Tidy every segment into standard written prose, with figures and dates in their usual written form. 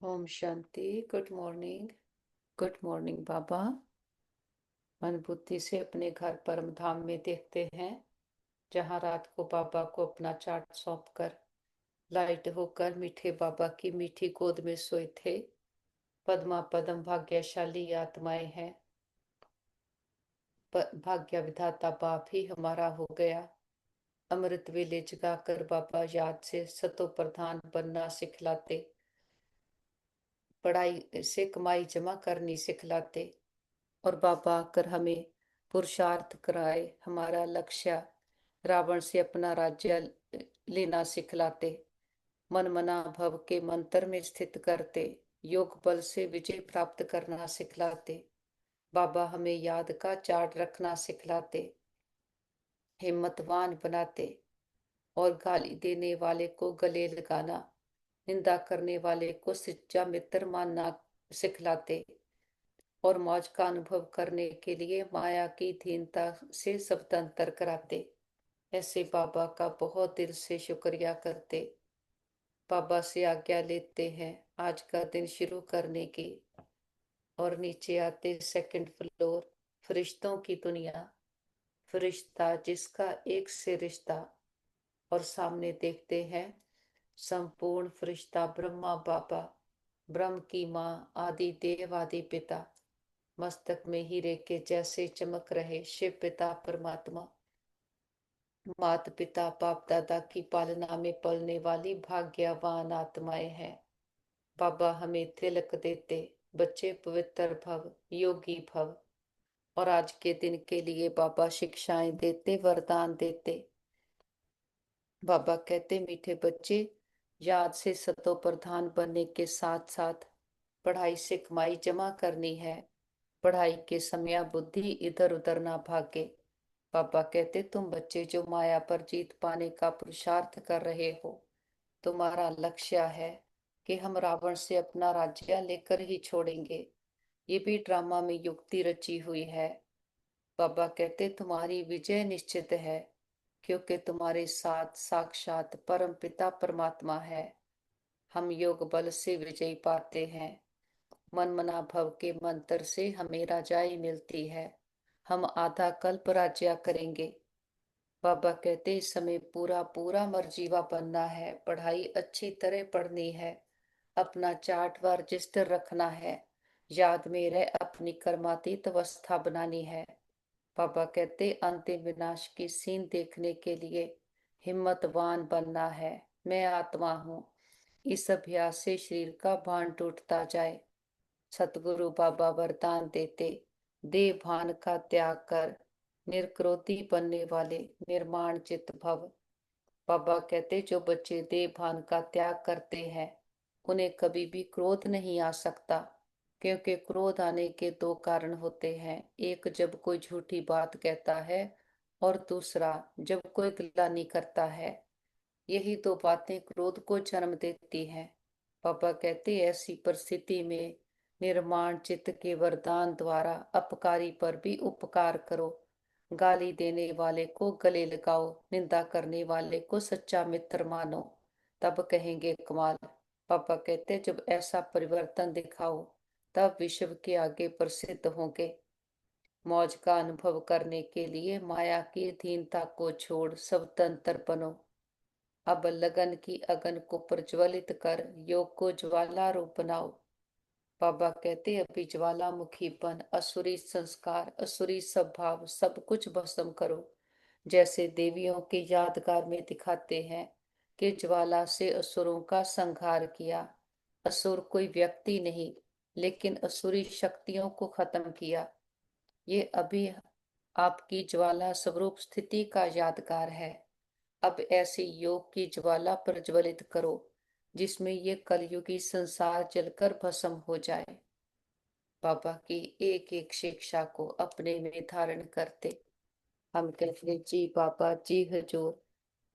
ओम शांति। Good morning. Good morning बाबा। मन बुद्धि से अपने घर परम धाम में देखते हैं, जहाँ रात को बाबा को अपना चार्ट सौंप कर लाइट होकर मीठे बाबा की मीठी गोद में सोए थे। पद्मा पदम भाग्यशाली आत्माएं हैं। भाग्य विधाता बाप ही हमारा हो गया। अमृत वेले जगाकर बाबा याद से सतो प्रधान बनना सिखलाते, पढ़ाई से कमाई जमा करनी सिखलाते, और बाबा आकर हमें पुरुषार्थ कराए हमारा लक्ष्य रावण से अपना राज्य लेना सिखलाते। मन मना भव के मंत्र में स्थित करते, योग बल से विजय प्राप्त करना सिखलाते। बाबा हमें याद का चार्ट रखना सिखलाते, हिम्मतवान बनाते, और गाली देने वाले को गले लगाना, निंदा करने वाले को सच्चा मित्र मानना सिखलाते, और मौज का अनुभव करने के लिए माया की धीनता से स्वतंत्र कराते। ऐसे बाबा का बहुत दिल से शुक्रिया करते। बाबा से आज्ञा लेते हैं आज का दिन शुरू करने की, और नीचे आते सेकंड फ्लोर, फरिश्तों की दुनिया, फरिश्ता जिसका एक से रिश्ता, और सामने देखते हैं संपूर्ण फरिश्ता ब्रह्मा बाबा, ब्रह्म की माँ, आदि देव आदि पिता, मस्तक में हीरे के जैसे चमक रहे शिव पिता परमात्मा, माता पिता बाप दादा की पालना में पलने वाली भाग्यवान आत्माएं हैं। बाबा हमें तिलक देते, बच्चे पवित्र भव, योगी भव, और आज के दिन के लिए बाबा शिक्षाएं देते, वरदान देते। बाबा कहते, मीठे बच्चे, याद से सतो प्रधान बनने के साथ साथ पढ़ाई से कमाई जमा करनी है। पढ़ाई के समय बुद्धि इधर उधर ना भागे। पापा कहते, तुम बच्चे जो माया पर जीत पाने का पुरुषार्थ कर रहे हो, तुम्हारा लक्ष्य है कि हम रावण से अपना राज्य लेकर ही छोड़ेंगे। ये भी ड्रामा में युक्ति रची हुई है। बाबा कहते, तुम्हारी विजय निश्चित है, क्योंकि तुम्हारे साथ साक्षात परम पिता परमात्मा है। हम योग बल से विजय पाते हैं। मन मना भव के मंत्र से हमें राजाई मिलती है। हम आधा कल्प राज्य करेंगे। बाबा कहते, इस समय पूरा पूरा मर्जीवा बनना है, पढ़ाई अच्छी तरह पढ़नी है, अपना चार्ट व रजिस्टर रखना है, याद में रह अपनी कर्मातीत अवस्था बनानी है। बाबा कहते, अंतिम विनाश की सीन देखने के लिए हिम्मतवान बनना है। मैं आत्मा हूँ, इस अभ्यास से शरीर का भान टूटता जाए। सतगुरु बाबा वरदान देते, देह भान का त्याग कर निर्क्रोधी बनने वाले निर्माण चित भव। बाबा कहते, जो बच्चे देह भान का त्याग करते हैं, उन्हें कभी भी क्रोध नहीं आ सकता, क्योंकि क्रोध आने के दो कारण होते हैं। एक, जब कोई झूठी बात कहता है, और दूसरा, जब कोई गिलानी करता है। यही दो बातें क्रोध को जन्म देती हैं। पापा कहते, ऐसी परिस्थिति में निर्माण चित्त के वरदान द्वारा अपकारी पर भी उपकार करो। गाली देने वाले को गले लगाओ, निंदा करने वाले को सच्चा मित्र मानो, तब कहेंगे कमाल। पापा कहते, जब ऐसा परिवर्तन दिखाओ, तब विश्व के आगे प्रसिद्ध होंगे। मौज का अनुभव करने के लिए माया की अधीनता को छोड़ स्वतंत्र बनो। अब लगन की अगन को प्रज्वलित कर योग को ज्वाला रूप बनाओ। बाबा कहते, अभी ज्वालामुखी बन असुरी संस्कार, असुरी स्वभाव सब कुछ भस्म करो। जैसे देवियों के यादगार में दिखाते हैं कि ज्वाला से असुरों का संहार किया। असुर कोई व्यक्ति नहीं, लेकिन असुरी शक्तियों को खत्म किया। ये अभी आपकी ज्वाला स्वरूप स्थिति का यादगार है। अब ऐसी योग की ज्वाला प्रज्वलित करो, जिसमें ये कलयुगी संसार जलकर भस्म हो जाए। बाबा की एक एक शिक्षा को अपने में धारण करते हम कहते, जी बाबा, जी हजूर।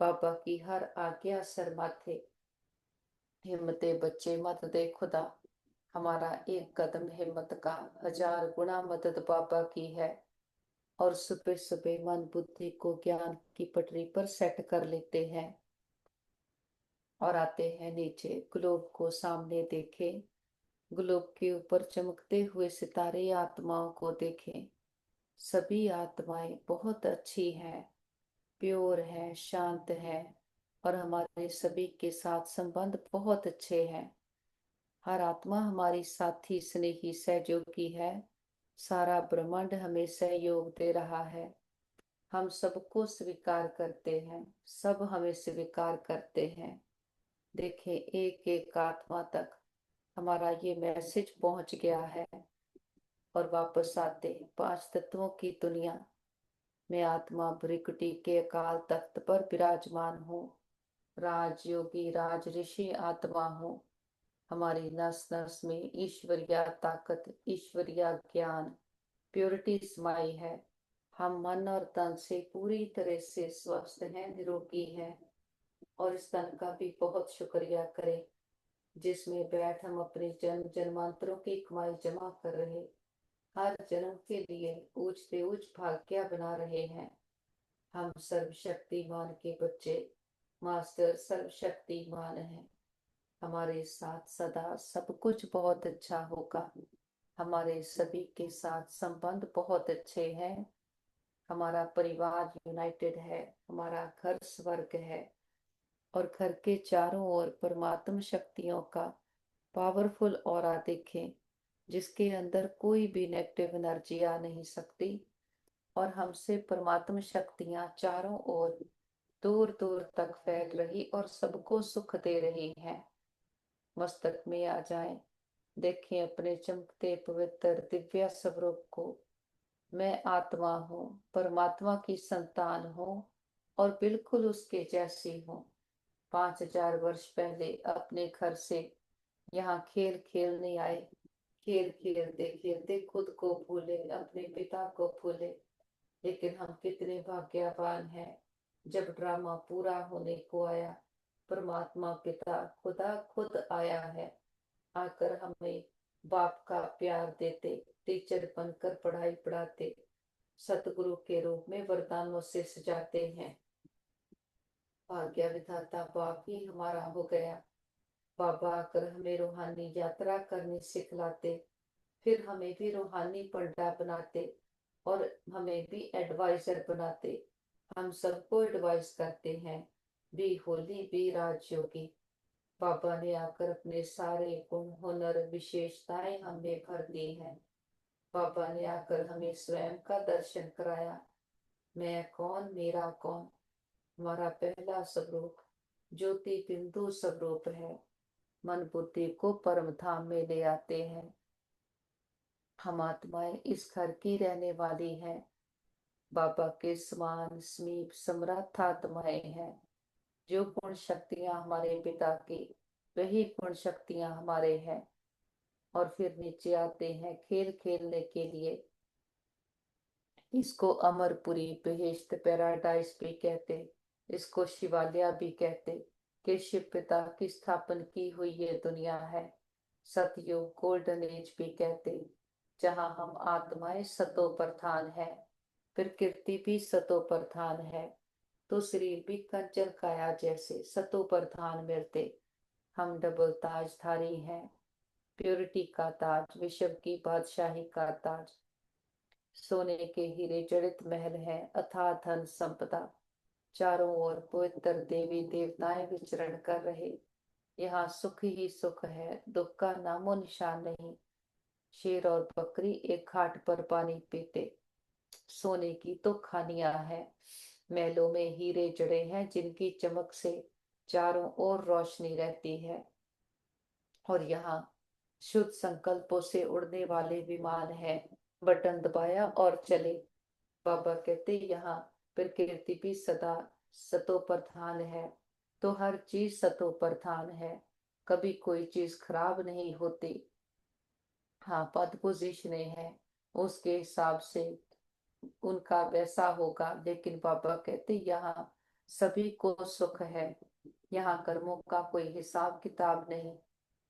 बाबा की हर आज्ञा सर माथे, हिम्मते बच्चे मत दे खुदा। हमारा एक कदम हिम्मत का 1000 गुना मदद बाबा की है। और सुबह सुबह मन बुद्धि को ज्ञान की पटरी पर सेट कर लेते हैं, और आते हैं नीचे। ग्लोब को सामने देखें, ग्लोब के ऊपर चमकते हुए सितारे आत्माओं को देखें। सभी आत्माएं बहुत अच्छी हैं, प्योर है, शांत है, और हमारे सभी के साथ संबंध बहुत अच्छे हैं। हर आत्मा हमारी साथी, स्नेही, सहयोगी है। सारा ब्रह्मांड हमें सहयोग दे रहा है। हम सबको स्वीकार करते हैं, सब हमें स्वीकार करते हैं। देखें, एक एक आत्मा तक हमारा ये मैसेज पहुंच गया है। और वापस आते पांच तत्वों की दुनिया में आत्मा भृकुटी के अकाल तख्त पर विराजमान हूँ। राजयोगी राज ऋषि आत्मा हूँ। हमारी नस नस में ईश्वरीय ताकत, ईश्वरीय ज्ञान, प्योरिटी समाई है। हम मन और तन से पूरी तरह से स्वस्थ हैं, निरोगी हैं। और इस तन का भी बहुत शुक्रिया करें जिसमें बैठ हम अपने जन्म जन्मांतरों की कमाई जमा कर रहे, हर जन्म के लिए ऊंचते ऊंच भाग्य बना रहे हैं। हम सर्वशक्तिमान के बच्चे, मास्टर सर्वशक्तिमान हैं। हमारे साथ सदा सब कुछ बहुत अच्छा होगा। हमारे सभी के साथ संबंध बहुत अच्छे हैं। हमारा परिवार यूनाइटेड है, हमारा घर स्वर्ग है। और घर के चारों ओर परमात्म शक्तियों का पावरफुल ऑरा देखें, जिसके अंदर कोई भी नेगेटिव एनर्जी आ नहीं सकती। और हमसे परमात्म शक्तियां चारों ओर दूर दूर तक फैल रही और सबको सुख दे रही हैं। मस्तक में आ जाएं, देखें अपने चमकते पवित्र दिव्य स्वरूप को। मैं आत्मा हूँ, परमात्मा की संतान हूँ, और बिल्कुल उसके जैसी हूँ। 5000 वर्ष पहले अपने घर से यहाँ खेल खेलने आए। खेल खेलते खेलते खुद को भूले, अपने पिता को भूले। लेकिन हम कितने भाग्यवान हैं, जब ड्रामा पूरा होने को आया, परमात्मा पिता खुदा खुद आया है। आकर हमें बाप का प्यार देते, टीचर बनकर पढ़ाई पढ़ाते, सतगुरु के रूप में वरदानों से सजाते हैं। भाग्य विधाता बाप ही हमारा हो गया। बाबा आकर हमें रूहानी यात्रा करनी सिखलाते, फिर हमें भी रूहानी पंडा बनाते, और हमें भी एडवाइजर बनाते। हम सबको एडवाइस करते हैं, बी होली, बी राजयोगी। बाबा ने आकर अपने सारे गुण, हुनर, विशेषताएं हमें भर दी हैं। बाबा ने आकर हमें स्वयं का दर्शन कराया। मैं कौन, मेरा कौन। हमारा पहला स्वरूप ज्योति बिंदु स्वरूप है। मन बुद्धि को परम धाम में ले आते हैं। हम आत्माएं इस घर की रहने वाली हैं। बाबा के समान समीप समर्थ आत्माएं हैं। जो गुण शक्तियां हमारे पिता की, वही गुण शक्तियां हमारे हैं। और फिर नीचे आते हैं खेल खेलने के लिए। इसको अमरपुरी, बेहेश्त, पैराडाइस भी कहते, इसको शिवालया भी कहते, कि शिव पिता की स्थापन की हुई ये दुनिया है। सतयुग, गोल्डन एज भी कहते, जहाँ हम आत्माएं सतो प्रधान है, प्रकृति भी सतो प्रधान है, तो शरीर भी कंचन काया जैसे सतो प्रधान मिलते। हम डबल ताजधारी हैं, प्योरिटी का ताज, विश्व की बादशाही का ताज। सोने के हीरे जड़ित महल है, अथाह धन संपदा। चारों ओर पवित्र देवी देवताएं विचरण कर रहे। यहाँ सुख ही सुख है, दुख का नामो निशान नहीं। शेर और बकरी एक घाट पर पानी पीते। सोने की तो खानियां हैं, महलों में हीरे जड़े हैं, जिनकी चमक से चारों ओर रोशनी रहती है। और यहाँ शुद्ध संकल्पों से उड़ने वाले विमान है। बटन दबाया और चले। बाबा कहते यहाँ प्रकृति भी सदा सतो प्रधान है, तो हर चीज सतो प्रधान है। कभी कोई चीज खराब नहीं होती। हाँ, पद पोजीशन है, उसके हिसाब से उनका वैसा होगा। लेकिन बाबा कहते यहाँ सभी को सुख है। यहाँ कर्मों का कोई हिसाब किताब नहीं।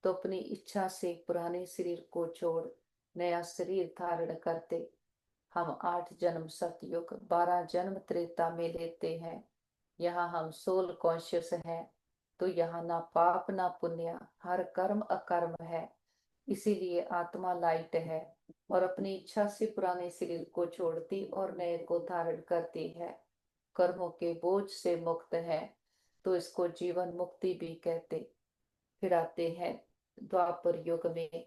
तो अपनी इच्छा से पुराने शरीर को छोड़ नया शरीर धारण करते। हम 8 जन्म सतयुग, 12 जन्म त्रेता में लेते हैं। यहाँ हम सोल कॉन्शियस हैं। तो यहाँ ना पाप ना पुण्य, हर कर्म अकर्म है। इसीलिए आत्मा लाइट है और अपनी इच्छा से पुराने शरीर को छोड़ती और नए को धारण करती है। कर्मों के बोझ से मुक्त है, तो इसको जीवन मुक्ति भी कहते। फिर आते हैं द्वापर युग में,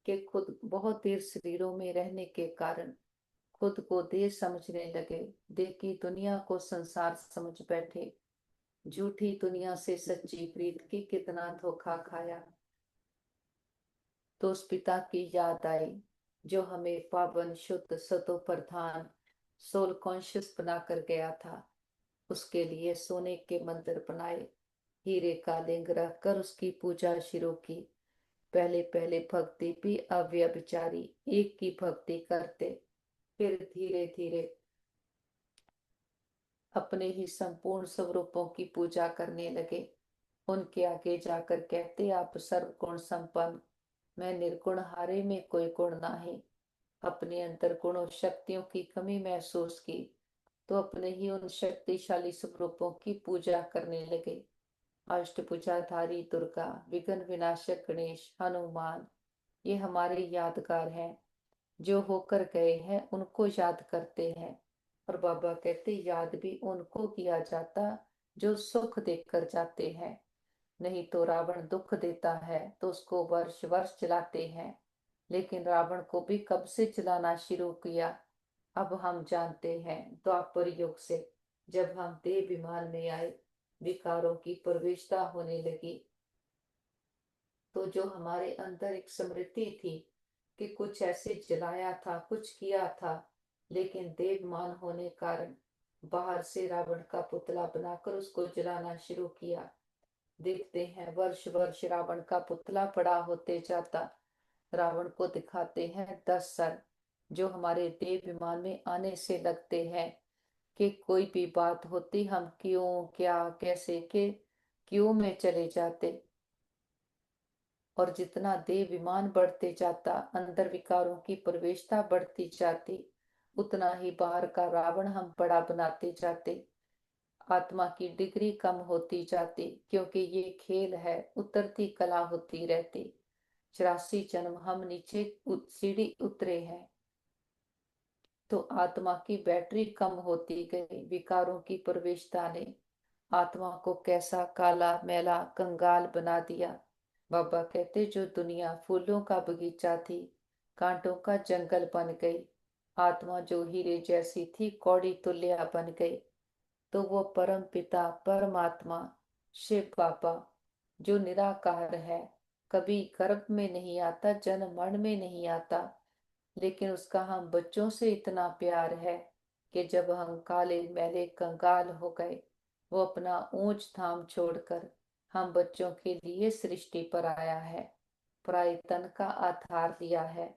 कि खुद बहुत देर शरीरों में रहने के कारण खुद को देह समझने लगे। देह की दुनिया को संसार समझ बैठे। झूठी दुनिया से सच्ची प्रीत की कितना धोखा खाया। तो उस पिता की याद आई जो हमें पावन शुद्ध सतो प्रधान सोल कॉन्शियस बनाकर गया था। उसके लिए सोने के मंदिर बनाए, हीरे का लिंग रखकर उसकी पूजा शुरू की। पहले पहले भक्ति भी अव्यभिचारी एक की भक्ति करते, फिर धीरे धीरे अपने ही संपूर्ण स्वरूपों की पूजा करने लगे। उनके आगे जाकर कहते, आप सर्व गुण संपन्न, मैं निर्गुण, हारे में कोई गुण नहीं। अपने अंतर गुणों शक्तियों की कमी महसूस की, तो अपने ही उन शक्तिशाली स्वरूपों की पूजा करने लगे। अष्टभुजाधारी दुर्गा, विघ्न विनाशक गणेश, हनुमान, ये हमारे यादगार हैं। जो होकर गए हैं उनको याद करते हैं। और बाबा कहते, याद भी उनको किया जाता जो सुख देकर जाते हैं। नहीं तो रावण दुख देता है तो उसको वर्ष वर्ष चलाते हैं, लेकिन रावण को भी कब से चलाना शुरू किया, अब हम जानते हैं, द्वापर युग से। जब हम देह विमान में आए, विकारों की प्रवेशता होने लगी, तो जो हमारे अंदर एक स्मृति थी कि कुछ ऐसे जलाया था, कुछ किया था, लेकिन देवमान होने कारण बाहर से रावण का पुतला बनाकर उसको जलाना शुरू किया। देखते हैं वर्ष वर्ष रावण का पुतला बड़ा होते जाता। रावण को दिखाते हैं 10 सर, जो हमारे देव विमान में आने से लगते हैं कि कोई भी बात होती हम क्यों क्या कैसे के क्यों में चले जाते। और जितना देह विमान बढ़ते जाता, अंदर विकारों की प्रवेशता बढ़ती जाती, उतना ही बाहर का रावण हम बड़ा बनाते जाते। आत्मा की डिग्री कम होती जाती, क्योंकि ये खेल है, उतरती कला होती रहती। 84 जन्म हम नीचे सीढ़ी उतरे हैं, तो आत्मा की बैटरी कम होती गई। विकारों की प्रवेशता ने आत्मा को कैसा काला मैला कंगाल बना दिया। बाबा कहते, जो दुनिया फूलों का बगीचा थी, कांटों का जंगल बन गई। आत्मा जो हीरे जैसी थी, कौड़ी तुल्या बन गई। तो वो परम पिता परमात्मा शिव बाबा, जो निराकार है, कभी गर्भ में नहीं आता, जन्म मरण में नहीं आता, लेकिन उसका हम बच्चों से इतना प्यार है कि जब हम काले मैले कंगाल हो गए, वो अपना ऊंच धाम छोड़कर हम बच्चों के लिए सृष्टि पर आया है। पराई तन का आधार दिया है,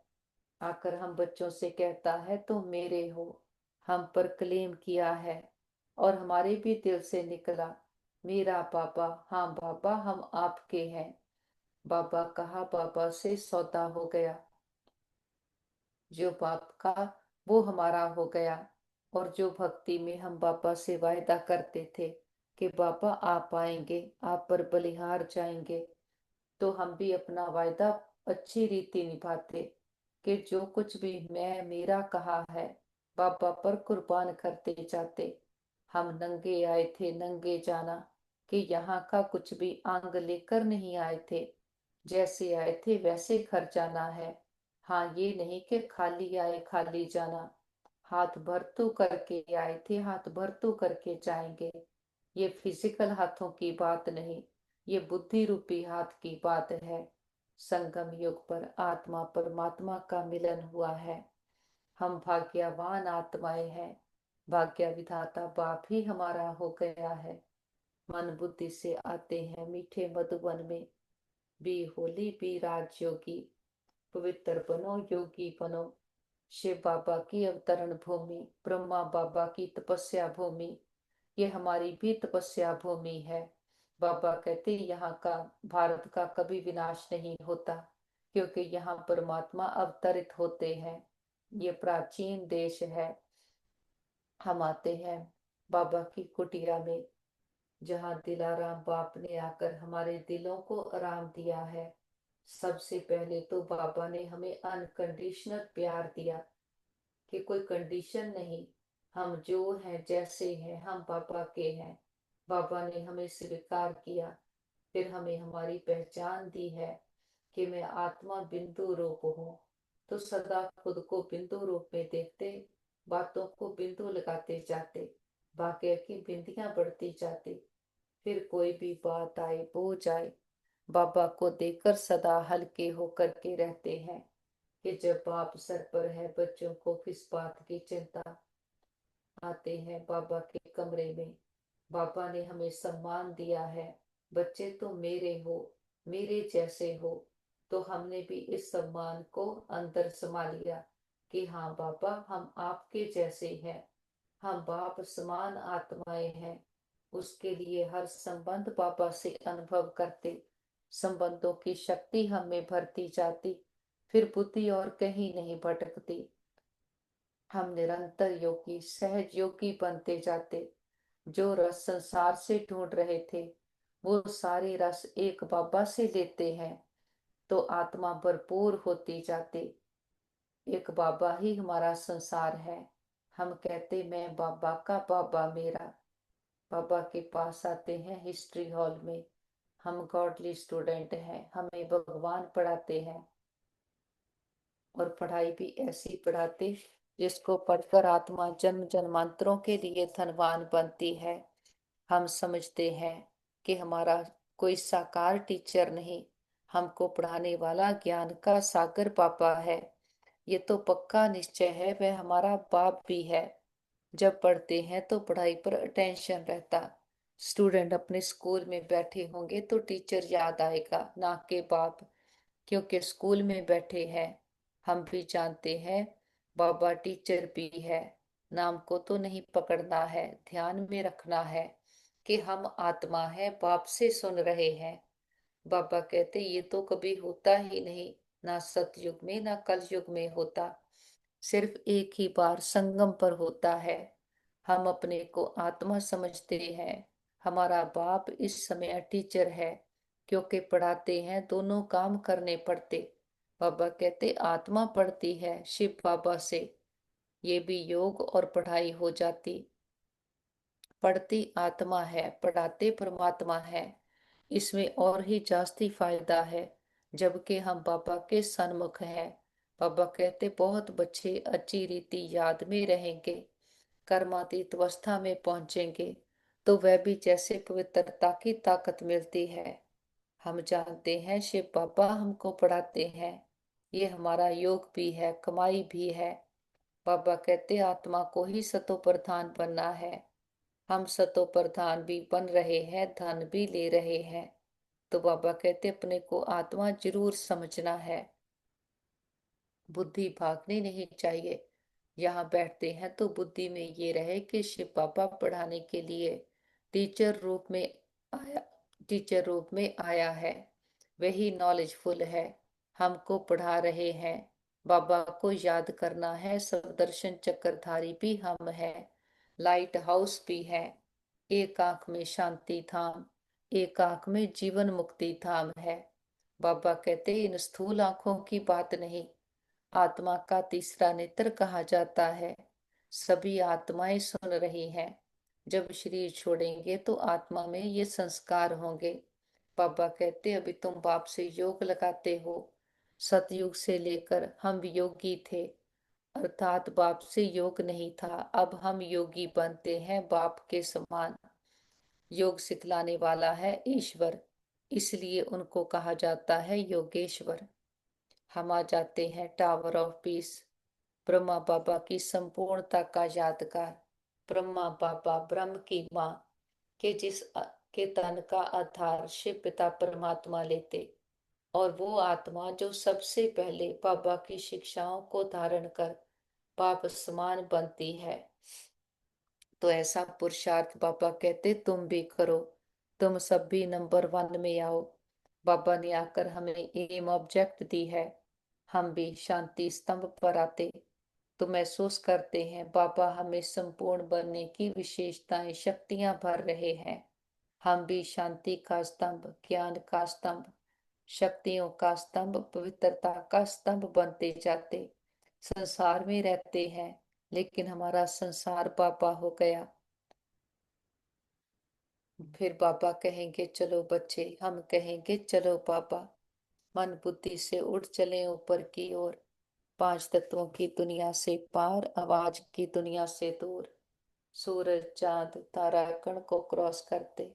आकर हम बच्चों से कहता है तुम मेरे हो। हम पर क्लेम किया है और हमारे भी दिल से निकला, मेरा बाबा, हाँ बाबा हम आपके हैं। बाबा कहा, बाबा से सौदा हो गया। जो बाप का वो हमारा हो गया। और जो भक्ति में हम बाबा से वायदा करते थे कि बाबा आप आएंगे, आप पर बलिहार जाएंगे, तो हम भी अपना वायदा अच्छी रीति निभाते कि जो कुछ भी मैं मेरा कहा है, बाबा पर कुर्बान करते जाते। हम नंगे आए थे, नंगे जाना, कि यहाँ का कुछ भी अंग लेकर नहीं आए थे। जैसे आए थे वैसे घर जाना है। हाँ, ये नहीं कि खाली आए खाली जाना। हाथ भर तो करके आए थे, हाथ भर तो करके जाएंगे। ये फिजिकल हाथों की बात नहीं, ये बुद्धि रूपी हाथ की बात है। संगम युग पर आत्मा परमात्मा का मिलन हुआ है। हम भाग्यवान आत्माएं हैं। भाग्य विधाता बाप ही हमारा हो गया है। मन बुद्धि से आते हैं मीठे मधुबन में, बी होली बी राज योगी, पवित्र बनो योगी बनो। शिव बाबा की अवतरण भूमि, ब्रह्मा बाबा की तपस्या भूमि, ये हमारी भी तपस्या भूमि है। बाबा कहते, यहाँ का भारत का कभी विनाश नहीं होता, क्योंकि यहाँ परमात्मा अवतरित होते हैं। ये प्राचीन देश है। हम आते हैं बाबा की कुटिया में, जहाँ दिलाराम बाप ने आकर हमारे दिलों को आराम दिया है। सबसे पहले तो बाबा ने हमें अनकंडीशनल प्यार दिया, कि कोई कंडीशन नहीं। हम जो हैं जैसे हैं हम बाबा के हैं। बाबा ने हमें स्वीकार किया। फिर हमें हमारी पहचान दी है कि मैं आत्मा बिंदु रूप हूँ। तो सदा खुद को बिंदु रूप में देखते, बातों को बिंदु लगाते जाते, भाग्य की बिंदियां बढ़ती जाती। फिर कोई भी बात आए वो जाए, बाबा को देखकर सदा हल्के होकर के रहते हैं, कि जब बाप सर पर है बच्चों को किस बात की चिंता। आते हैं बाबा के कमरे में, बाबा ने हमें सम्मान दिया है। बच्चे तो मेरे हो, मेरे जैसे हो। तो हमने भी इस सम्मान को अंदर समा लिया, कि हाँ बाबा हम आपके जैसे हैं। हम बाप समान आत्माएं हैं। उसके लिए हर संबंध बाबा से अनुभव करते, संबंधों की शक्ति हमें भरती जाती, फिर बुद्धि और कहीं नहीं भटकती। हम निरंतर योगी सहज योगी बनते जाते। जो रस संसार से ढूंढ रहे थे, वो सारे रस एक बाबा से लेते हैं, तो आत्मा भरपूर होती जाती। एक बाबा ही हमारा संसार है। हम कहते मैं बाबा का बाबा मेरा। बाबा के पास आते हैं हिस्ट्री हॉल में। हम गॉडली स्टूडेंट हैं, हमें भगवान पढ़ाते हैं। और पढ़ाई भी ऐसी पढ़ाते जिसको पढ़कर आत्मा जन्म जन्मांतरों के लिए धनवान बनती है। हम समझते हैं कि हमारा कोई साकार टीचर नहीं, हमको पढ़ाने वाला ज्ञान का सागर पापा है। ये तो पक्का निश्चय है वह हमारा बाप भी है। जब पढ़ते हैं तो पढ़ाई पर अटेंशन रहता। स्टूडेंट अपने स्कूल में बैठे होंगे तो टीचर याद आएगा, ना के बाप। क्योंकि स्कूल में बैठे हैं। हम भी जानते हैं बाबा टीचर भी है। नाम को तो नहीं पकड़ना है, ध्यान में रखना है कि हम आत्मा है, बाप से सुन रहे हैं। बाबा कहते ये तो कभी होता ही नहीं, ना सतयुग में ना कलयुग में होता। सिर्फ एक ही बार संगम पर होता है। हम अपने को आत्मा समझते हैं। हमारा बाप इस समय टीचर है, क्योंकि पढ़ाते हैं दोनों काम करने पड़ते। बाबा कहते आत्मा पढ़ती है शिव बाबा से, ये भी योग और पढ़ाई हो जाती। पढ़ती आत्मा है, पढ़ाते परमात्मा है। इसमें और ही जास्ती फायदा है, जबकि हम बाबा के सन्मुख हैं। बाबा कहते बहुत बच्चे अच्छी रीति याद में रहेंगे, कर्मातीत अवस्था में पहुंचेंगे, तो वह भी जैसे पवित्रता की ताकत मिलती है। हम जानते हैं शिव बाबा हमको पढ़ाते हैं। ये हमारा योग भी है, कमाई भी है। बाबा कहते आत्मा को ही सतो प्रधान बनना है। हम सतो प्रधान भी बन रहे हैं, धन भी ले रहे हैं। तो बाबा कहते अपने को आत्मा जरूर समझना है। बुद्धि भागनी नहीं चाहिए। यहाँ बैठते हैं तो बुद्धि में ये रहे कि शिव बाबा पढ़ाने के लिए टीचर रूप में आया, टीचर रूप में आया है। वही नॉलेजफुल है, हमको पढ़ा रहे हैं। बाबा को याद करना है, सब दर्शन चक्रधारी भी हम हैं, लाइट हाउस भी है। एक आंख में शांति धाम, एक आंख में जीवन मुक्ति धाम है। बाबा कहते इन स्थूल आंखों की बात नहीं, आत्मा का तीसरा नेत्र कहा जाता है। सभी आत्माएं सुन रही हैं। जब शरीर छोड़ेंगे तो आत्मा में ये संस्कार होंगे। बाबा कहते अभी तुम बाप से योग लगाते हो। सतयुग से लेकर हम योगी थे, अर्थात बाप से योग नहीं था। अब हम योगी बनते हैं बाप के समान। योग सिखलाने वाला है ईश्वर, इसलिए उनको कहा जाता है योगेश्वर। हम आ जाते हैं टावर ऑफ पीस, ब्रह्मा बाबा की संपूर्णता का यादगार। ब्रह्मा बाबा ब्रह्म की माँ, के के तन का आधार शिव पिता परमात्मा लेते। और वो आत्मा जो सबसे पहले बाबा की शिक्षाओं को धारण कर बाप समान बनती है। तो ऐसा पुरुषार्थ बाबा कहते तुम भी करो, तुम सब भी नंबर वन में आओ। बाबा ने आकर हमें एम ऑब्जेक्ट दी है। हम भी शांति स्तंभ पर आते तो महसूस करते हैं बाबा हमें संपूर्ण बनने की विशेषताएं शक्तियां भर रहे हैं। हम भी शांति का स्तंभ, ज्ञान का स्तंभ, शक्तियों का स्तंभ, पवित्रता का स्तंभ बनते जाते। संसार में रहते हैं लेकिन हमारा संसार पापा हो गया। फिर पापा कहेंगे चलो बच्चे, हम कहेंगे चलो पापा। मन बुद्धि से उठ चले ऊपर की ओर, पांच तत्वों की दुनिया से पार, आवाज की दुनिया से दूर। सूरज चांद तारा कण को क्रॉस करते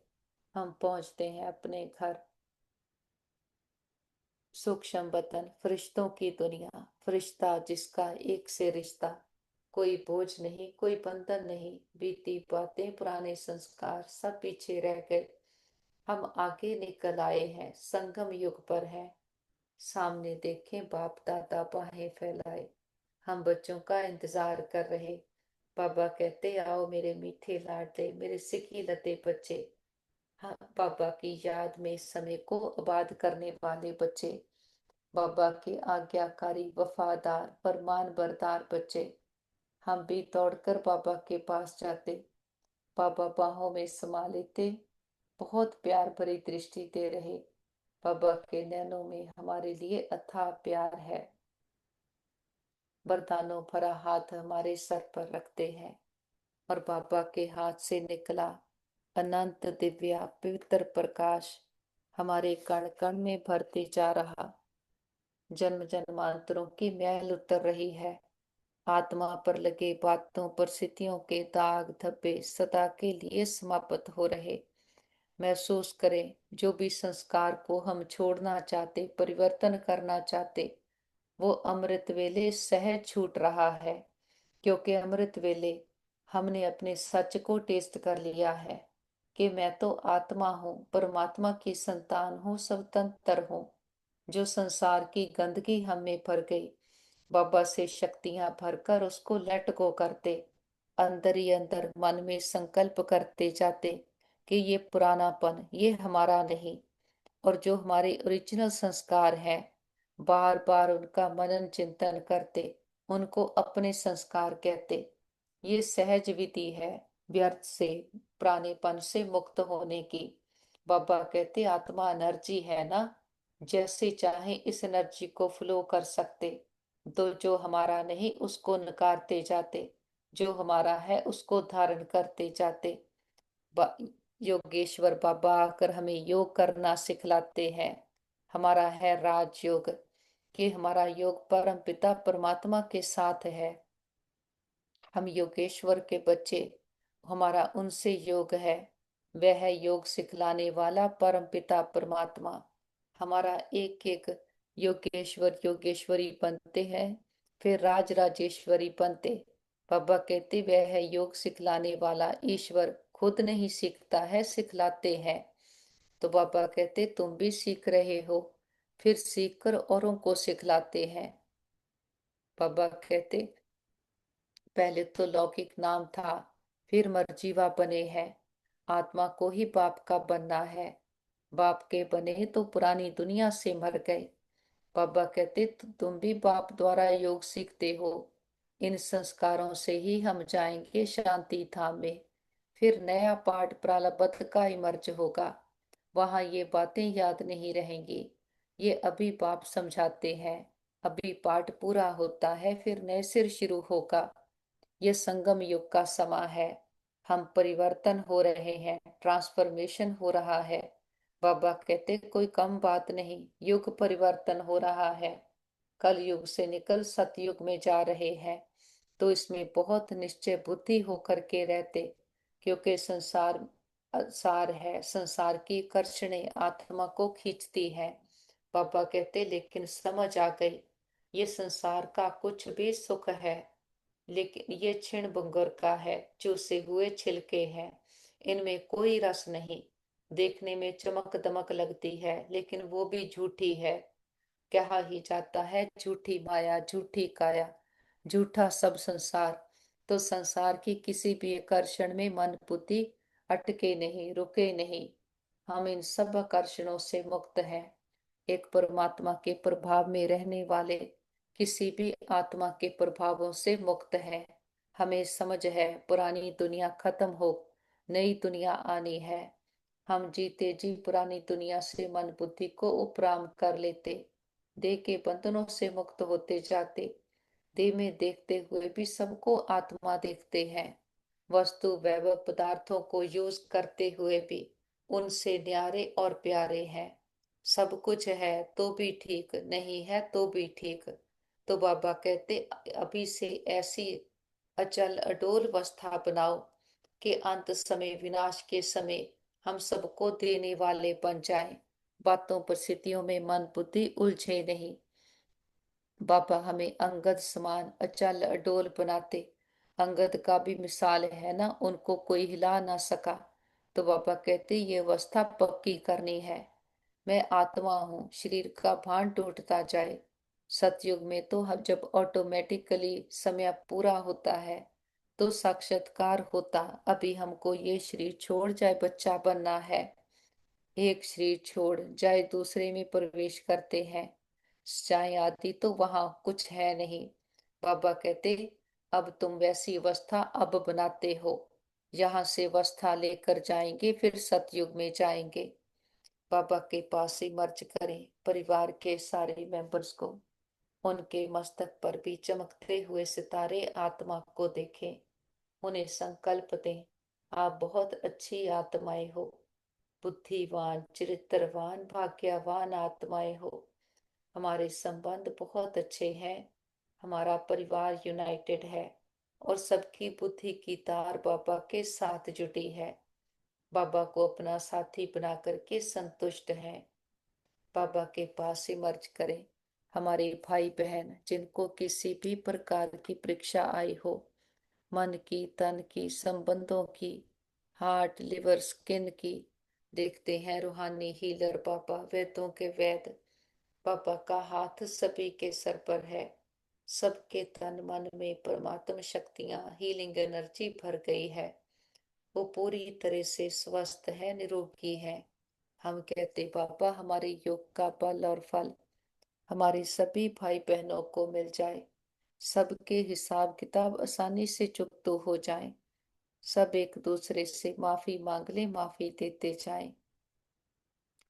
हम पहुंचते हैं अपने घर। सूक्ष्म वतन, फरिश्तों की दुनिया, फरिश्ता जिसका एक से रिश्ता। कोई बोझ नहीं, कोई बंधन नहीं, बीती बातें पुराने संस्कार सब पीछे रह गए। हम आगे निकल आए हैं, संगम युग पर है। सामने देखें बाप दादा बाहें फैलाए। हम बच्चों का इंतजार कर रहे। बाबा कहते आओ मेरे मीठे लाडले, मेरे सिकी लते बच्चे। हाँ, बाबा की याद में इस समय को आबाद करने वाले बच्चे। बाबा के आज्ञाकारी वफादार फरमान बरदार बच्चे। हम भी दौड़कर बाबा के पास जाते। बाबा बाहों में समा लेते, बहुत प्यार भरी दृष्टि दे रहे। बाबा के नैनों में हमारे लिए अथाह प्यार है। वरदानों भरा हाथ हमारे सर पर रखते हैं और बाबा के हाथ से निकला अनंत दिव्या पवित्र प्रकाश हमारे कण कण में भरते जा रहा। जन्म जन्मांतरों की मैल उतर रही है। आत्मा पर लगे बातों परिस्थितियों के दाग धब्बे सदा के लिए समाप्त हो रहे। महसूस करें जो भी संस्कार को हम छोड़ना चाहते, परिवर्तन करना चाहते, वो अमृत वेले सहज छूट रहा है। क्योंकि अमृत वेले हमने अपने सच को टेस्ट कर लिया है कि मैं तो आत्मा हूँ, परमात्मा की संतान हूँ, स्वतंत्र हूँ। जो संसार की गंदगी हम में भर गई, बाबा से शक्तियां भरकर उसको लेट गो करते। अंदर ही अंदर मन में संकल्प करते जाते कि ये पुरानापन ये हमारा नहीं। और जो हमारे ओरिजिनल संस्कार हैं, बार बार उनका मनन चिंतन करते, उनको अपने संस्कार कहते। ये सहज विधि है व्यर्थ से, पुरानेपन से मुक्त होने की। बाबा कहते आत्मा एनर्जी है ना, जैसे चाहे इस एनर्जी को फ्लो कर सकते। तो जो हमारा नहीं उसको नकारते जाते, जो हमारा है उसको धारण करते जाते। योगेश्वर बाबा आकर हमें योग करना सिखलाते हैं। हमारा है राजयोग, कि हमारा योग परम पिता परमात्मा के साथ है। हम योगेश्वर के बच्चे, हमारा उनसे योग है। वह है योग सिखलाने वाला परम पिता परमात्मा। हमारा एक एक योगेश्वर योगेश्वरी बनते हैं, फिर राज राजेश्वरी बनते। बाबा कहते वह है योग सिखलाने वाला ईश्वर, खुद नहीं सीखता है सिखलाते हैं। तो बाबा कहते तुम भी सीख रहे हो, फिर सीखकर औरों को सिखलाते हैं। बाबा कहते पहले तो लौकिक नाम था, फिर मर्जीवा बने हैं। आत्मा को ही बाप का बनना है। बाप के बने तो पुरानी दुनिया से मर गए। बाबा कहते तुम भी बाप द्वारा योग सीखते हो। इन संस्कारों से ही हम जाएंगे शांति धाम में। फिर नया पाठ प्रारब्ध का इमर्ज होगा, वहां ये बातें याद नहीं रहेंगी। ये अभी बाप समझाते हैं। अभी पाठ पूरा होता है, फिर नए सिर शुरू होगा। ये संगम युग का समा है। हम परिवर्तन हो रहे हैं, ट्रांसफॉर्मेशन हो रहा है। बाबा कहते कोई कम बात नहीं, युग परिवर्तन हो रहा है। कल युग से निकल सतयुग में जा रहे हैं। तो इसमें बहुत निश्चय बुद्धि होकर के रहते, क्योंकि संसार सार है, संसार की कर्षणें आत्मा को खींचती है। बाबा कहते लेकिन समझ आ गई, ये संसार का कुछ भी सुख है लेकिन ये क्षण भंगुर का है, चूसे हुए छिलके हैं, इनमें कोई रस नहीं। देखने में चमक दमक लगती है लेकिन वो भी झूठी है। कहा ही जाता है झूठी माया झूठी काया, झूठा सब संसार। तो संसार की किसी भी आकर्षण में मन बुद्धि अटके नहीं, रुके नहीं। हम इन सब आकर्षणों से मुक्त हैं। एक परमात्मा के प्रभाव में रहने वाले, किसी भी आत्मा के प्रभावों से मुक्त है। हमें समझ है पुरानी दुनिया खत्म हो, नई दुनिया आनी है। हम जीते जी पुरानी दुनिया से मन बुद्धि को उपराम कर लेते, देह के बंधनों से मुक्त होते जाते। देह में देखते हुए भी सबको आत्मा देखते हैं। वस्तु वैभव पदार्थों को यूज करते हुए भी उनसे न्यारे और प्यारे हैं। सब कुछ है तो भी ठीक, नहीं है तो भी ठीक। तो बाबा कहते, अभी से ऐसी अचल अडोल अवस्था बनाओ कि अंत समय, विनाश के समय हम सबको देने वाले बन जाएं। बातों परिस्थितियों में मन बुद्धि उलझे नहीं। बाबा हमें अंगद समान अचल अडोल बनाते। अंगद का भी मिसाल है ना, उनको कोई हिला ना सका। तो बाबा कहते, ये अवस्था पक्की करनी है। मैं आत्मा हूँ, शरीर का भान टूटता जाए। सतयुग में तो हम जब ऑटोमेटिकली समय पूरा होता है तो साक्षात्कार होता। अभी हमको ये शरीर छोड़ जाए बच्चा बनना है, एक शरीर छोड़ जाए दूसरे में प्रवेश करते हैं। चाय आदि तो वहां कुछ है नहीं। बाबा कहते, अब तुम वैसी अवस्था अब बनाते हो। यहाँ से अवस्था लेकर जाएंगे, फिर सतयुग में जाएंगे। बाबा के पास ही मर्ज करें परिवार के सारे मेंबर्स को। उनके मस्तक पर भी चमकते हुए सितारे आत्मा को देखें। उन्हें संकल्प दें, आप बहुत अच्छी आत्माएं हो, बुद्धिवान, चरित्रवान, भाग्यवान आत्माएं हो। हमारे संबंध बहुत अच्छे हैं। हमारा परिवार यूनाइटेड है और सबकी बुद्धि की तार बाबा के साथ जुटी है। बाबा को अपना साथी बना करके संतुष्ट हैं। बाबा के पास ही मर्ज करें। हमारे भाई बहन जिनको किसी भी प्रकार की परीक्षा आई हो, मन की, तन की, संबंधों की, हार्ट, लिवर, स्किन की, देखते हैं रूहानी हीलर बाबा, वेदों के वेद। बाबा का हाथ सभी के सर पर है। सबके तन मन में परमात्म शक्तियां, हीलिंग एनर्जी भर गई है। वो पूरी तरह से स्वस्थ है, निरोगी है। हम कहते, बाबा हमारे योग का बल और फल हमारे सभी भाई बहनों को मिल जाए। सबके हिसाब किताब आसानी से चुकतो हो जाएं। सब एक दूसरे से माफी मांग ले, माफी देते जाएं।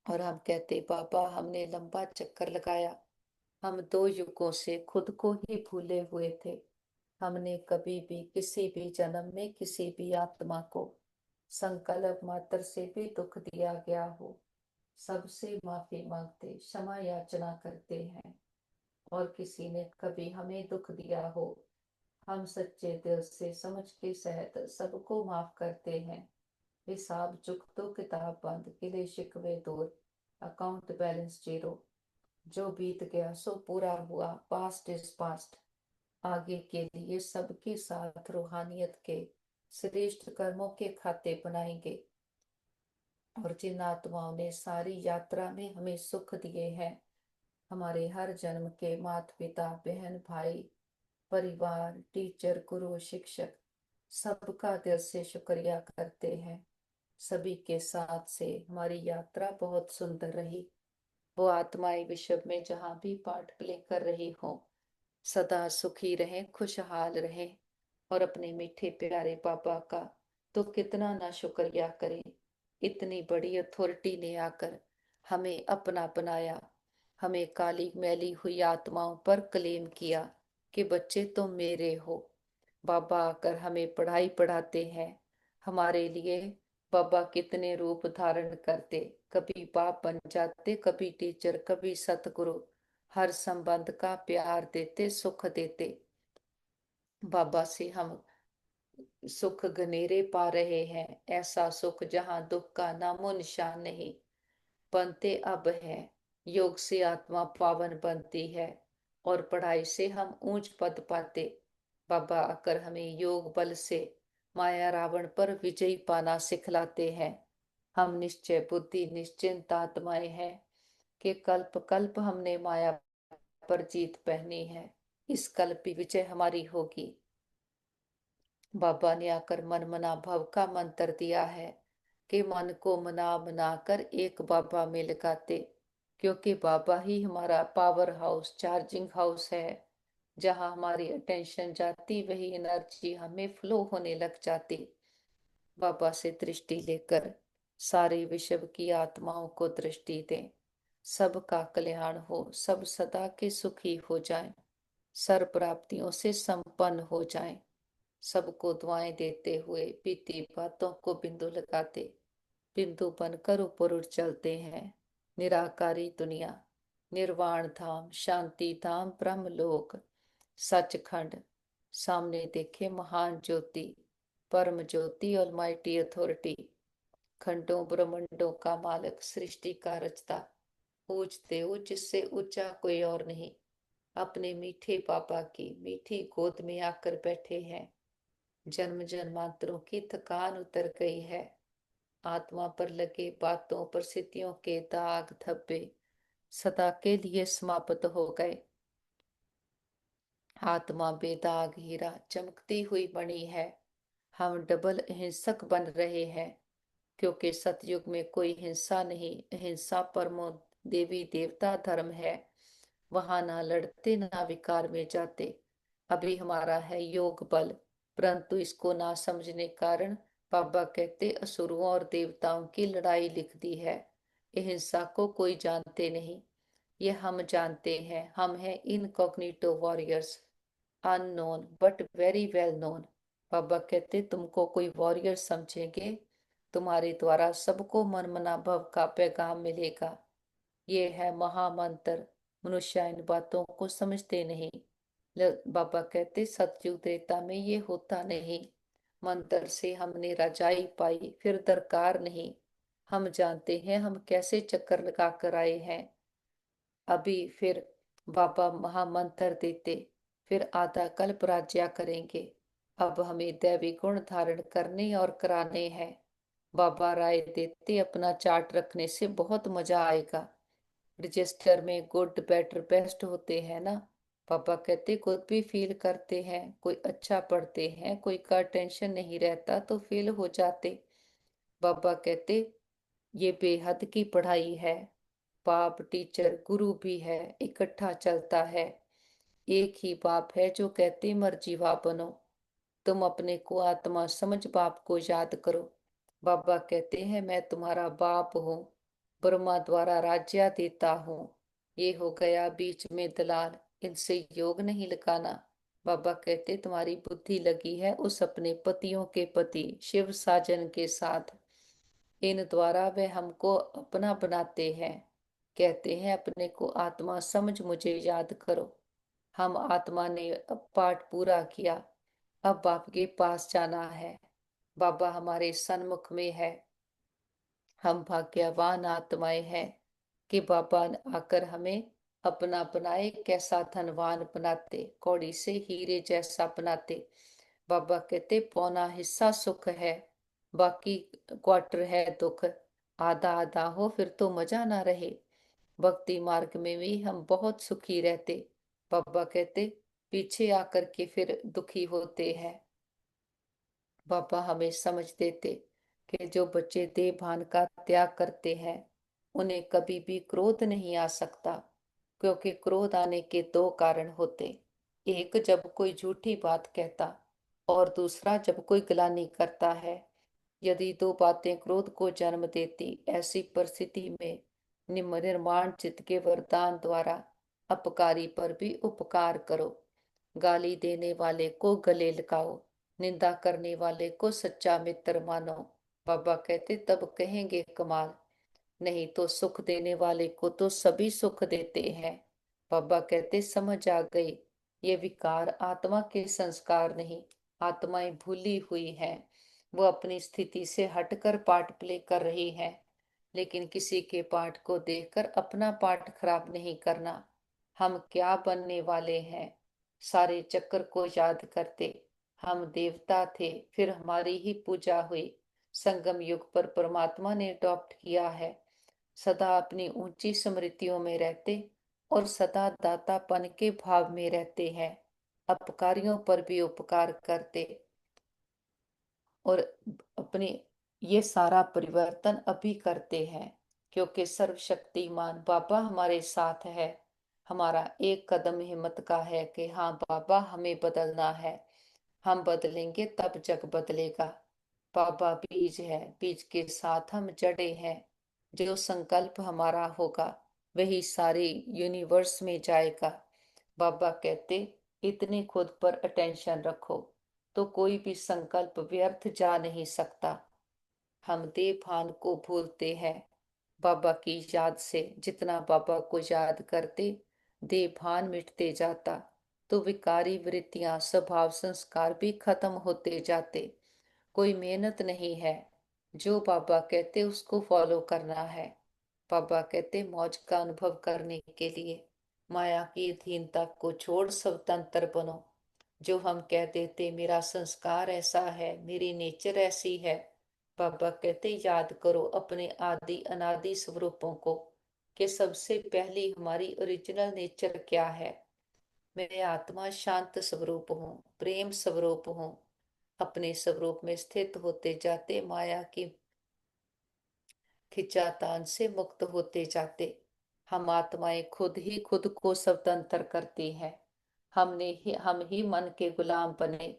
और हम कहते, बाबा हमने लंबा चक्कर लगाया। हम 2 युगों से खुद को ही भूले हुए थे। हमने कभी भी किसी भी जन्म में किसी भी आत्मा को संकल्प मात्र से भी दुख दिया गया हो, सबसे माफी मांगते, क्षमा याचना करते हैं। और किसी ने कभी हमें दुख दिया हो, हम सच्चे दिल से समझ के सहित सबको माफ करते हैं। हिसाब चुक तो किताब बंद, गिले शिकवे दूर, अकाउंट बैलेंस जीरो। जो बीत गया सो पूरा हुआ, पास्ट इज पास्ट। आगे के लिए सबके साथ रूहानियत के श्रेष्ठ कर्मों के खाते बनाएंगे। और जिन आत्माओं ने सारी यात्रा में हमें सुख दिए हैं, हमारे हर जन्म के माता पिता, बहन भाई, परिवार, टीचर, गुरु, शिक्षक, सबका दिल से शुक्रिया करते हैं। सभी के साथ से हमारी यात्रा बहुत सुंदर रही। वो आत्माएं विश्व में जहां भी पार्ट प्ले कर रही हो, सदा सुखी रहें, खुशहाल रहें। और अपने मीठे प्यारे बाबा का तो कितना ना शुक्रिया करें। इतनी बड़ी अथॉरिटी ने आकर हमें अपना बनाया। हमें काली मैली हुई आत्माओं पर क्लेम किया कि बच्चे तुम मेरे हो। बाबा आकर हमें पढ़ाई पढ़ाते हैं। हमारे लिए बाबा कितने रूप धारण करते, कभी बाप बन जाते, कभी टीचर, कभी सतगुरु। हर संबंध का प्यार देते, सुख देते। बाबा से हम सुख घनेरे पा रहे हैं, ऐसा सुख जहां दुख का नामो निशान नहीं। बनते अब है, योग से आत्मा पावन बनती है और पढ़ाई से हम ऊंच पद पाते। बाबा आकर हमें योग बल से माया रावण पर विजय पाना सिखलाते हैं। हम निश्चय बुद्धि निश्चिंत आत्माएं हैं कि कल्प कल्प हमने माया पर जीत पहनी है। इस कल्प की विजय हमारी होगी। बाबा ने आकर मन मना भव का मंत्र दिया है कि मन को मना मना कर एक बाबा में लगाते। क्योंकि बाबा ही हमारा पावर हाउस, चार्जिंग हाउस है। जहां हमारी अटेंशन जाती वही एनर्जी हमें फ्लो होने लग जाती। बाबा से दृष्टि लेकर सारे विश्व की आत्माओं को दृष्टि दें। सबका कल्याण हो, सब सदा के सुखी हो जाएं, सर्व प्राप्तियों से संपन्न हो जाएं। सबको दुआएं देते हुए बीती बातों को बिंदु लगाते, बिंदु बनकर ऊपर उठ चलते हैं। निराकारी दुनिया, निर्वाण धाम, शांति धाम, ब्रह्मलोक, सचखंड, सामने देखे महान ज्योति, परम ज्योति, ऑलमाइटी अथॉरिटी, खंडों ब्रह्मंडों का मालिक, सृष्टि का रचता, पूजते हो जिससे ऊंचा कोई और नहीं। अपने मीठे पापा की मीठी गोद में आकर बैठे हैं। जन्म जन्मांतरों की थकान उतर गई है। आत्मा पर लगे बातों परिस्थितियों के दाग धब्बे सदा के लिए समाप्त हो गए। आत्मा बेदाग हीरा चमकती हुई बनी है। हम डबल हिंसक बन रहे हैं, क्योंकि सतयुग में कोई हिंसा नहीं, अहिंसा परमो देवी देवता धर्म है। वहां ना लड़ते ना विकार में जाते। अभी हमारा है योग बल, परंतु इसको ना समझने कारण बाबा कहते असुरों और देवताओं की लड़ाई लिख दी है। अहिंसा को कोई जानते नहीं, ये हम जानते हैं। हम हैं incognito warriors, unknown but very well known. बाबा कहते तुमको कोई वॉरियर समझेंगे, तुम्हारे द्वारा सबको मनमना भव का पैगाम मिलेगा। ये है महामंत्र। मनुष्य इन बातों को समझते नहीं। बाबा कहते सतयुग त्रेता में ये होता नहीं। मंत्र से हमने रजाई पाई, फिर दरकार नहीं। हम जानते हैं हम कैसे चक्कर लगा कर आए हैं। अभी फिर बाबा महामंत्र देते, फिर आधा कल्प राज्या करेंगे। अब हमें दैवी गुण धारण करने और कराने हैं। बाबा राय देते अपना चार्ट रखने से बहुत मजा आएगा। रजिस्टर में गुड बेटर बेस्ट होते हैं ना। पापा कहते खुद भी फील करते हैं, कोई अच्छा पढ़ते हैं, कोई का टेंशन नहीं रहता तो फेल हो जाते। पापा कहते ये बेहद की पढ़ाई है। बाप टीचर गुरु भी है, इकट्ठा चलता है। एक ही बाप है जो कहते मर्जीवा बनो। तुम अपने को आत्मा समझ बाप को याद करो। बाबा कहते हैं मैं तुम्हारा बाप हूँ, ब्रह्मा द्वारा राज्य देता हूँ। ये हो गया बीच में दलाल, इनसे योग नहीं लगाना। बाबा कहते तुम्हारी बुद्धि लगी है उस अपने पतियों के पति शिव साजन के साथ। इन द्वारा वे हमको अपना बनाते हैं। कहते हैं अपने को आत्मा समझ मुझे याद करो। हम आत्मा ने अब पाठ पूरा किया, अब बाप के पास जाना है। बाबा हमारे सन्मुख में है। हम भाग्यवान आत्माएं हैं कि बाबा आकर हमें अपना बनाए, कैसा धनवान बनाते, कौड़ी से हीरे जैसा बनाते। बाबा कहते पौना हिस्सा सुख है, बाकी क्वार्टर है दुख। आधा आधा हो फिर तो मजा ना रहे। भक्ति मार्ग में भी हम बहुत सुखी रहते। बाबा कहते पीछे आकर के फिर दुखी होते हैं। बाबा हमें समझ देते कि जो बच्चे देह भान का त्याग करते हैं उन्हें कभी भी क्रोध नहीं आ सकता, क्योंकि क्रोध आने के दो कारण होते। एक जब कोई झूठी बात कहता, और दूसरा जब कोई ग्लानि करता है। यदि दो बातें क्रोध को जन्म देती, ऐसी परिस्थिति में निर्माण चित्त के वरदान द्वारा अपकारी पर भी उपकार करो। गाली देने वाले को गले लगाओ, निंदा करने वाले को सच्चा मित्र मानो। बाबा कहते तब कहेंगे कमाल। नहीं तो सुख देने वाले को तो सभी सुख देते हैं। बाबा कहते समझ आ गई, ये विकार आत्मा के संस्कार नहीं, आत्माएं भूली हुई हैं। वो अपनी स्थिति से हटकर पार्ट प्ले कर रही हैं। लेकिन किसी के पाठ को देखकर अपना पाठ खराब नहीं करना। हम क्या बनने वाले हैं, सारे चक्र को याद करते। हम देवता थे, फिर हमारी ही पूजा हुई। संगम युग पर परमात्मा ने अडॉप्ट किया है। सदा अपनी ऊंची स्मृतियों में रहते और सदा दातापन के भाव में रहते हैं। अपकारियों पर भी उपकार करते और अपने ये सारा परिवर्तन अभी करते हैं, क्योंकि सर्वशक्तिमान बाबा हमारे साथ है। हमारा एक कदम हिम्मत का है कि हाँ बाबा हमें बदलना है। हम बदलेंगे तब जग बदलेगा। बाबा बीज है, बीज के साथ हम जड़े हैं। जो संकल्प हमारा होगा वही सारे यूनिवर्स में जाएगा। बाबा कहते, इतनी खुद पर अटेंशन रखो तो कोई भी संकल्प व्यर्थ जा नहीं सकता। हम देवभान को भूलते हैं। बाबा की याद से जितना बाबा को याद करते, देवभान मिटते जाता, तो विकारी वृत्तियां, स्वभाव, संस्कार भी खत्म होते जाते। कोई मेहनत नहीं है, जो बाबा कहते उसको फॉलो करना है। बाबा कहते मौज का अनुभव करने के लिए माया की अधीनता को छोड़ स्वतंत्र बनो। जो हम कह देते मेरा संस्कार ऐसा है, मेरी नेचर ऐसी है, बाबा कहते याद करो अपने आदि अनादि स्वरूपों को, कि सबसे पहली हमारी ओरिजिनल नेचर क्या है। मैं आत्मा शांत स्वरूप हूँ, प्रेम स्वरूप हूँ। अपने स्वरूप में स्थित होते जाते माया की खिंचातान से मुक्त होते जाते। हम आत्माएं खुद ही खुद को स्वतंत्र करती हैं। हम ही मन के गुलाम बने।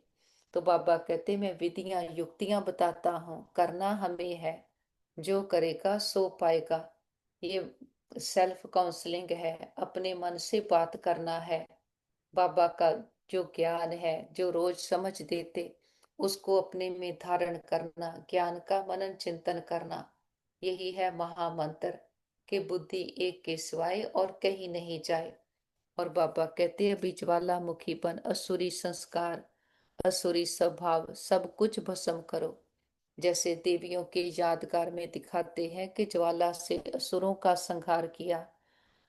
तो बाबा कहते मैं विधियां युक्तियां बताता हूँ, करना हमें है। जो करेगा सो पाएगा। ये सेल्फ काउंसलिंग है, अपने मन से बात करना है। बाबा का जो ज्ञान है, जो रोज समझ देते, उसको अपने में धारण करना, ज्ञान का मनन चिंतन करना, यही है महामंत्र, कि बुद्धि एक के सिवाय और कहीं नहीं जाए। और बाबा कहते हैं अभी ज्वालामुखीपन, असुरी संस्कार, असुरी स्वभाव सब कुछ भस्म करो। जैसे देवियों के यादगार में दिखाते हैं कि ज्वाला से असुरों का संहार किया।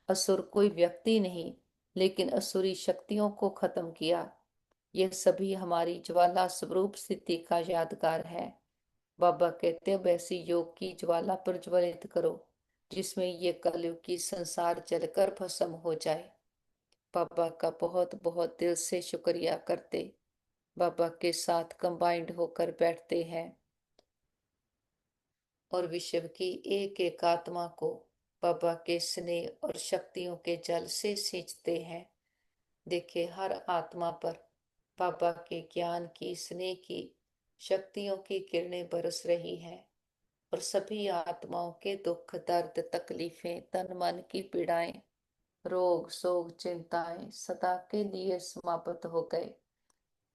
असुर कोई व्यक्ति नहीं, लेकिन असुरी शक्तियों को खत्म किया। यह सभी हमारी ज्वाला स्वरूप स्थिति का यादगार है। बाबा कहते हैं वैसी योग की ज्वाला प्रज्वलित करो, जिसमें ये कलयुग की संसार जलकर भस्म हो जाए। बाबा का बहुत बहुत दिल से शुक्रिया करते, बाबा के साथ कंबाइंड होकर बैठते हैं और विश्व की एक एक आत्मा को बाबा के स्नेह और शक्तियों के जल से सींचते हैं। देखिए हर आत्मा पर बाबा के ज्ञान की, स्नेह की, शक्तियों की किरणें बरस रही हैं। और सभी आत्माओं के दुख, दर्द, तकलीफें, तन मन की पीड़ाएं, रोग शोक, चिंताएं सदा के लिए समाप्त हो गए।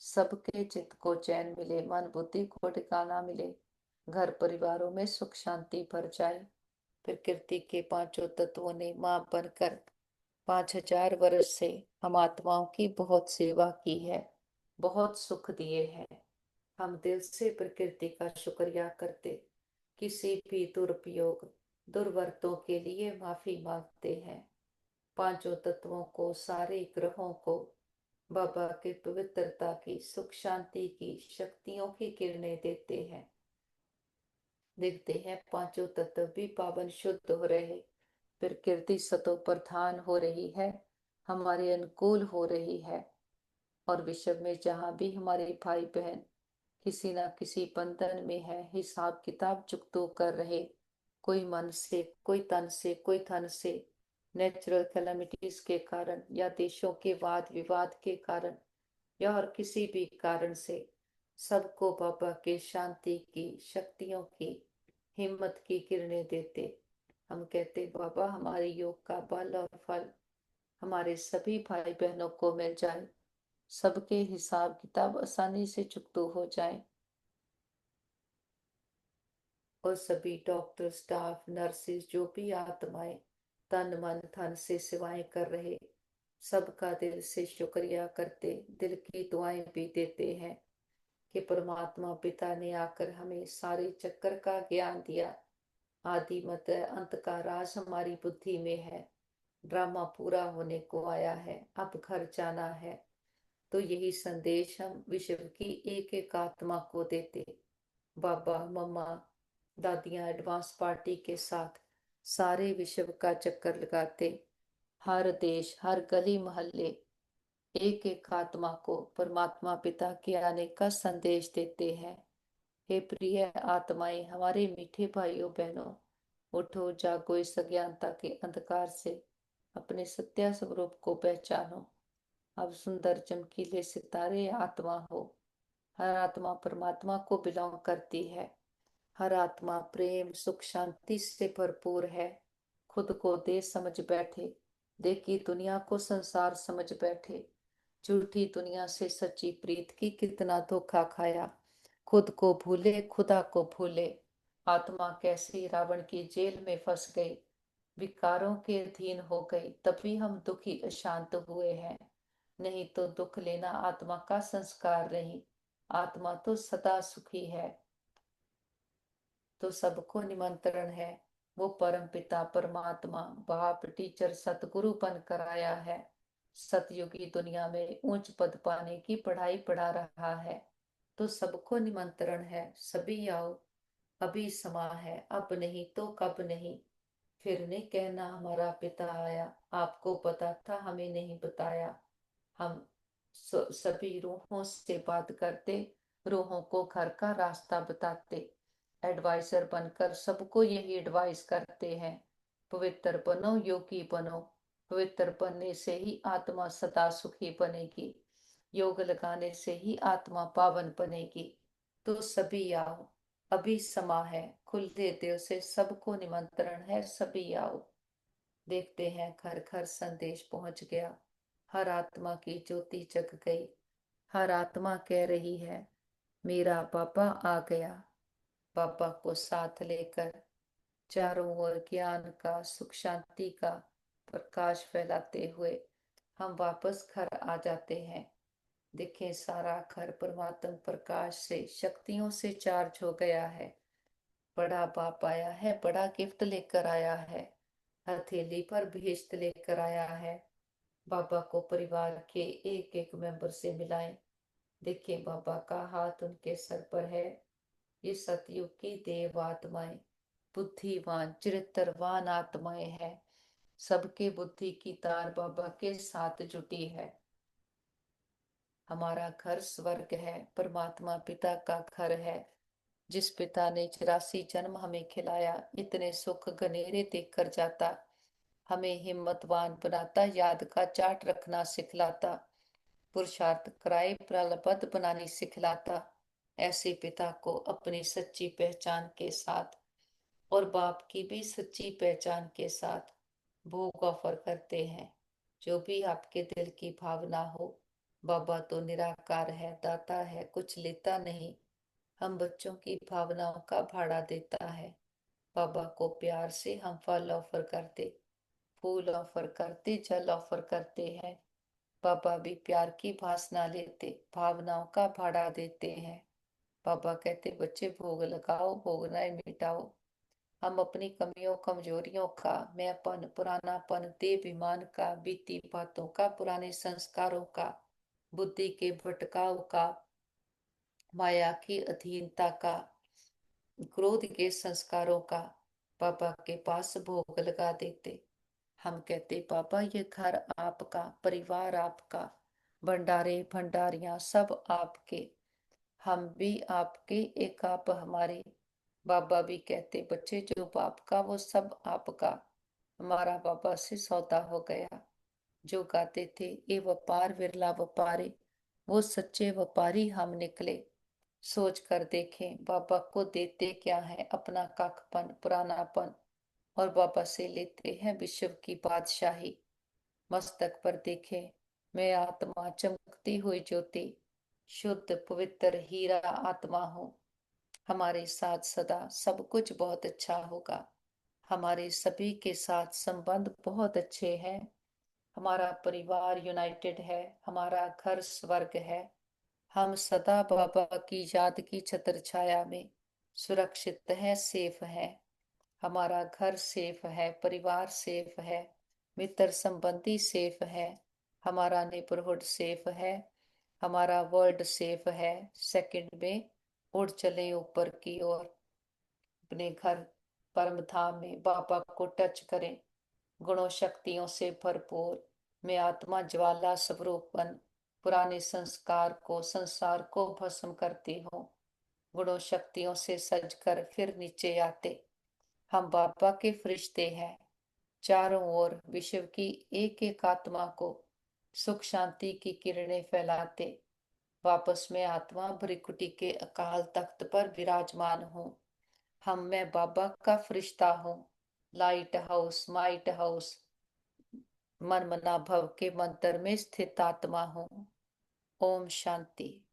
सबके चित्त को चैन मिले, मन बुद्धि को ठिकाना मिले, घर परिवारों में सुख शांति भर जाए। प्रकृति के पांचों तत्वों ने मां बनकर 5,000 वर्ष से हम आत्माओं की बहुत सेवा की है, बहुत सुख दिए हैं। हम दिल से प्रकृति का शुक्रिया करते, किसी भी दुरुपयोग, दुर्वर्तों के लिए माफी मांगते हैं। पांचों तत्वों को, सारे ग्रहों को बाबा के पवित्रता की, सुख शांति की, शक्तियों की किरणें देते हैं। देखते हैं पांचों तत्व भी पावन शुद्ध हो रहे, प्रकृति सतो प्रधान हो रही है, हमारे अनुकूल हो रही है। और विश्व में जहां भी हमारे भाई बहन किसी ना किसी बंधन में है, हिसाब किताब चुकतो कर रहे, कोई मन से, कोई तन से, कोई धन से, नेचुरल कैलामिटीज के कारण या देशों के वाद विवाद के कारण या और किसी भी कारण से, सबको बाबा के शांति की, शक्तियों की, हिम्मत की किरणें देते। हम कहते बाबा हमारे योग का बल और फल हमारे सभी भाई बहनों को मिल जाए, सबके हिसाब किताब आसानी से चुकतो हो जाए, और सभी डॉक्टर, स्टाफ, नर्सेज, जो भी आत्माएं तन मन धन से सेवाएं कर रहे, सबका दिल से शुक्रिया करते, दिल की दुआएं भी देते हैं कि परमात्मा पिता ने आकर हमें सारे चक्कर का ज्ञान दिया। आदि मध्य अंत का राज हमारी बुद्धि में है। ड्रामा पूरा होने को आया है, अब घर जाना है। तो यही संदेश हम विश्व की एक एक आत्मा को देते। बाबा मम्मा दादियां एडवांस पार्टी के साथ सारे विश्व का चक्कर लगाते, हर देश, हर गली मोहल्ले, एक एक आत्मा को परमात्मा पिता के आने का संदेश देते हैं। हे प्रिय आत्माएं, हमारे मीठे भाइयों बहनों, उठो जागो, इस अज्ञानता के अंधकार से अपने सत्य स्वरूप को पहचानो। अब सुंदर चमकीले सितारे आत्मा हो, हर आत्मा परमात्मा को बिलोंग करती है। हर आत्मा प्रेम सुख शांति से भरपूर है। खुद को देश समझ बैठे, देखी दुनिया को संसार समझ बैठे। झूठी दुनिया से सच्ची प्रीत की कितना धोखा खाया। खुद को भूले खुदा को भूले। आत्मा कैसी रावण की जेल में फंस गई, विकारों के अधीन हो गई, तभी हम दुखी अशांत हुए हैं। नहीं तो दुख लेना आत्मा का संस्कार नहीं, आत्मा तो सदा सुखी है। तो सबको निमंत्रण है, वो परम पिता परमात्मा बाप टीचर सतगुरु बन कर आया है। सतयुगी दुनिया में ऊंच पद पाने की पढ़ाई पढ़ा रहा है। तो सबको निमंत्रण है, सभी आओ, अभी समा है, अब नहीं तो कब नहीं। फिर नहीं कहना हमारा पिता आया, आपको पता था हमें नहीं बताया। हम सभी रूहों से बात करते, रूहों को घर का रास्ता बताते। एडवाइजर बनकर सबको यही एडवाइस करते हैं, पवित्र बनो योगी बनो। पवित्र बनने से ही आत्मा सदा सुखी बनेगी, योग लगाने से ही आत्मा पावन बनेगी। तो सभी आओ, अभी समा है, खुले दिल से सबको निमंत्रण है, सभी आओ। देखते हैं घर घर संदेश पहुंच गया, हर आत्मा की ज्योति जग गई। हर आत्मा कह रही है, मेरा पापा आ गया। पापा को साथ लेकर चारों ओर ज्ञान का सुख शांति का प्रकाश फैलाते हुए हम वापस घर आ जाते हैं। देखें सारा घर परमात्म प्रकाश से शक्तियों से चार्ज हो गया है। बड़ा बाप आया है, बड़ा गिफ्ट लेकर आया है, हथेली पर भेस्ट लेकर आया है। बाबा को परिवार के एक एक मेंबर से मिलाएं। देखिए बाबा का हाथ उनके सर पर है। ये सतयुग की देव आत्माएं, बुद्धिवान चरित्रवान आत्माएं हैं। सबके बुद्धि की तार बाबा के साथ जुटी है। हमारा घर स्वर्ग है, परमात्मा पिता का घर है। जिस पिता ने 84 जन्म हमें खिलाया, इतने सुख गनेरे देकर जाता, हमें हिम्मतवान बनाता, याद का चार्ट रखना सिखलाता, पुरुषार्थ कराए प्रलबद्ध बनानी सिखलाता। ऐसे पिता को अपनी सच्ची पहचान के साथ और बाप की भी सच्ची पहचान के साथ भोग ऑफर करते हैं। जो भी आपके दिल की भावना हो, बाबा तो निराकार है, दाता है, कुछ लेता नहीं। हम बच्चों की भावनाओं का भाड़ा देता है। बाबा को प्यार से हम फल ऑफर करते, फूल ऑफर करते, जल ऑफर करते हैं। बाबा भी प्यार की भासना लेते, भावनाओं का भाड़ा देते हैं। बाबा कहते बच्चे भोग लगाओ, भोगनाएं मिटाओ। हम अपनी कमियों कमजोरियों का, मैंपन पुरानापन देहाभिमान का, बीती बातों का, पुराने संस्कारों का, बुद्धि के भटकाव का, माया की अधीनता का, क्रोध के संस्कारों का पापा के पास भोग लगा देते। हम कहते पापा ये घर आपका, परिवार आपका, भंडारे भंडारियां सब आपके, हम भी आपके, एक आप हमारे। बाबा भी कहते बच्चे जो बाप का वो सब आपका। हमारा बाबा से सौदा हो गया। जो गाते थे ये व्यापार विरला व्यापारी, वो सच्चे व्यापारी हम निकले। सोच कर देखें बाबा को देते क्या है, अपना काकपन पुरानापन, और बाबा से लेते हैं विश्व की बादशाही। मस्तक पर देखें, मैं आत्मा चमकती हुई ज्योति, शुद्ध पवित्र हीरा आत्मा हूँ। हमारे साथ सदा सब कुछ बहुत अच्छा होगा। हमारे सभी के साथ संबंध बहुत अच्छे हैं। हमारा परिवार यूनाइटेड है, हमारा घर स्वर्ग है। हम सदा बाबा की याद की छत्र छाया में सुरक्षित हैं, सेफ हैं। हमारा घर सेफ है, परिवार सेफ है, मित्र संबंधी सेफ है, हमारा नेबरहुड सेफ है, हमारा वर्ल्ड सेफ है। सेकंड में उड़ चले ऊपर की ओर, अपने घर परम धाम में बाबा को टच करें। गुणों शक्तियों से भरपूर मैं आत्मा ज्वाला स्वरूपन पुराने संस्कार को संसार को भस्म करती हूँ। गुणों शक्तियों से सजकर फिर नीचे आते हम बाबा के फरिश्ते हैं। चारों ओर विश्व की एक एक आत्मा को सुख शांति की किरणें फैलाते, वापस मैं आत्मा भृकुटी के अकाल तख्त पर विराजमान हूँ। हम मैं बाबा का फरिश्ता हूँ। लाइट हाउस माइट हाउस मन मना भव के मंत्र में स्थित आत्मा हूँ। ओम शांति।